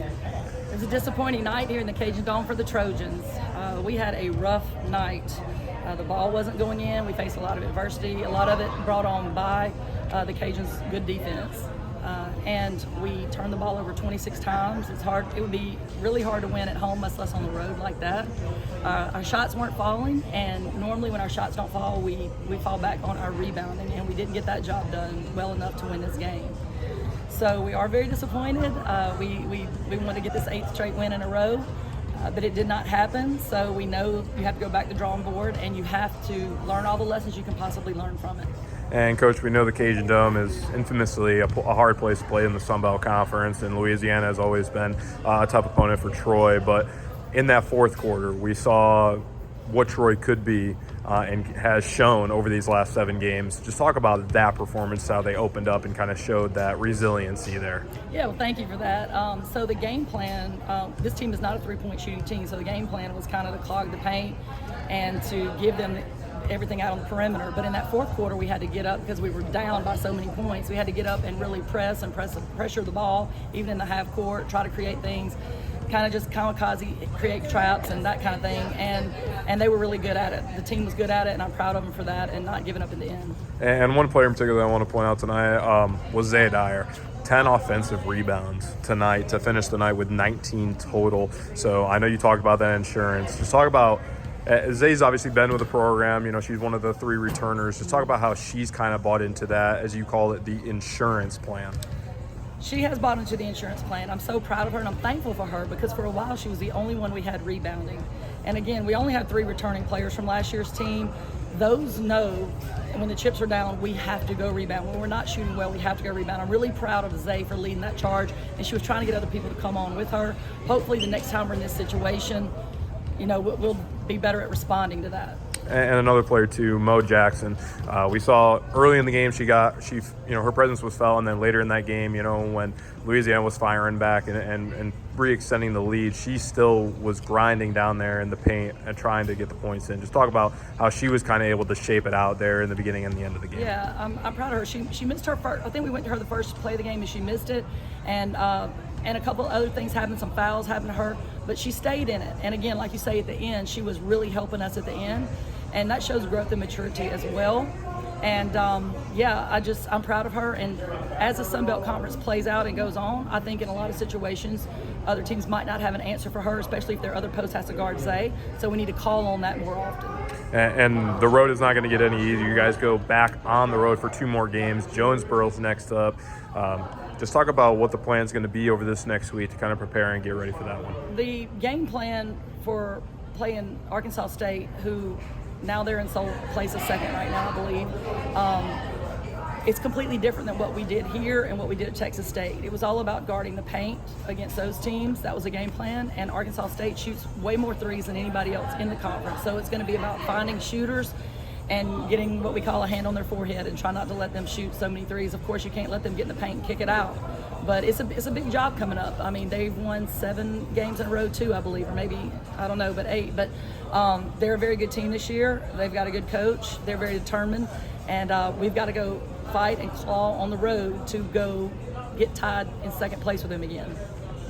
It was a disappointing night here in the Cajun Dome for the Trojans. We had a rough night. The ball wasn't going in. We faced a lot of adversity. A lot of it brought on by the Cajuns' good defense. And we turned the ball over 26 times. It's hard. It would be really hard to win at home, much less on the road like that. Our shots weren't falling, and normally when our shots don't fall, we fall back on our rebounding, and we didn't get that job done well enough to win this game. So we are very disappointed. We want to get this 8th straight win in a row, but it did not happen. So we know you have to go back to the drawing board, and you have to learn all the lessons you can possibly learn from it. And, Coach, we know the Cajun Dome is infamously a hard place to play in the Sun Belt Conference, and Louisiana has always been a tough opponent for Troy. But in that fourth quarter, we saw what Troy could be and has shown over these last 7 games. Just talk about that performance, how they opened up and kind of showed that resiliency there. Yeah, well, thank you for that. So the game plan, this team is not a three-point shooting team, so the game plan was kind of to clog the paint and to give them everything out on the perimeter. But in that fourth quarter, we had to get up because we were down by so many points. We had to get up and really pressure the ball, even in the half court, try to create things, kind of just kamikaze, create traps and that kind of thing. And they were really good at it. The team was good at it, and I'm proud of them for that and not giving up in the end. And one player in particular that I want to point out tonight was Zay Dyer. 10 offensive rebounds tonight to finish the night with 19 total. So I know you talked about that insurance. Just talk about Zay's obviously been with the program. You know, she's one of the 3 returners. Just talk about how she's kind of bought into that, as you call it, the insurance plan. She has bought into the insurance plan. I'm so proud of her, and I'm thankful for her because for a while she was the only one we had rebounding. And again, we only have 3 returning players from last year's team. Those know when the chips are down, we have to go rebound. When we're not shooting well, we have to go rebound. I'm really proud of Zay for leading that charge, and she was trying to get other people to come on with her. Hopefully the next time we're in this situation, you know, we'll be better at responding to that. And another player too, Mo Jackson. We saw early in the game her presence was felt, and then later in that game, you know, when Louisiana was firing back and re-extending the lead, she still was grinding down there in the paint and trying to get the points in. Just talk about how she was kind of able to shape it out there in the beginning and the end of the game. Yeah, I'm proud of her. She missed her first. I think we went to her the first play of the game and she missed it, and a couple of other things happened. Some fouls happened to her, but she stayed in it. And again, like you say, at the end, she was really helping us at the end. And that shows growth and maturity as well. And I'm proud of her. And as the Sun Belt Conference plays out and goes on, I think in a lot of situations, other teams might not have an answer for her, especially if their other post has to guard Zay. So we need to call on that more often. And the road is not going to get any easier. You guys go back on the road for 2 more games. Jonesboro's next up. Just talk about what the plan is going to be over this next week to kind of prepare and get ready for that one. The game plan for playing Arkansas State, who now they're in sole place of second right now, I believe. It's completely different than what we did here and what we did at Texas State. It was all about guarding the paint against those teams. That was a game plan, and Arkansas State shoots way more threes than anybody else in the conference. So it's going to be about finding shooters and getting what we call a hand on their forehead and try not to let them shoot so many threes. Of course, you can't let them get in the paint and kick it out. But it's a big job coming up. I mean, they've won 7 games in a row too, I believe, or maybe, I don't know, but 8. But they're a very good team this year. They've got a good coach. They're very determined. And we've got to go fight and claw on the road to go get tied in second place with them again.